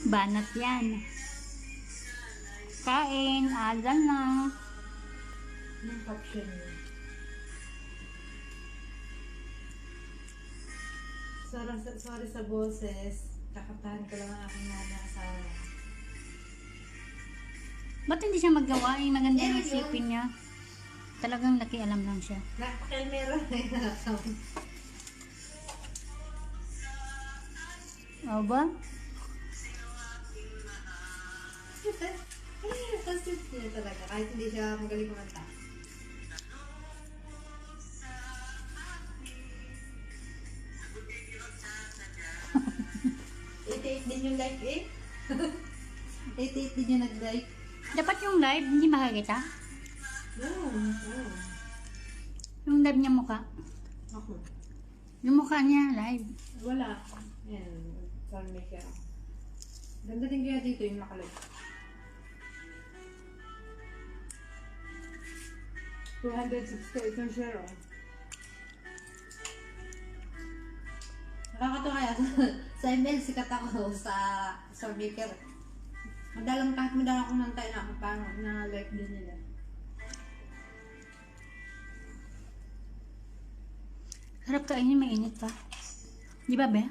Banat yan. Kain, azan na. Yung caption niya. Sorry sa boses. Kakatahan ko lang ang aking mga asawa. Ba't hindi siya magawa? Maganda yung isipin niya. Talagang nakialam lang siya. Napakilmero na yung nakasama. O ba? Ang sweet niya talaga. Kahit hindi siya magaling kumanta. Din yung like eh. 88 din yung nag-like. Dapat yung live, hindi makakita. Oo. Yung live niya mukha. Ako. Yung mukha niya, live. Wala. Ayan. Sorry, may kaya. Ganda din kaya dito yung nakalag. 268 yung share, oh. Nakakatawa kaya sa ML, sikat ako sa Maker. Madalang kahit madalang akong nantay na ako, paano na like din nila. Harap kainin, mainit pa. Di ba, be?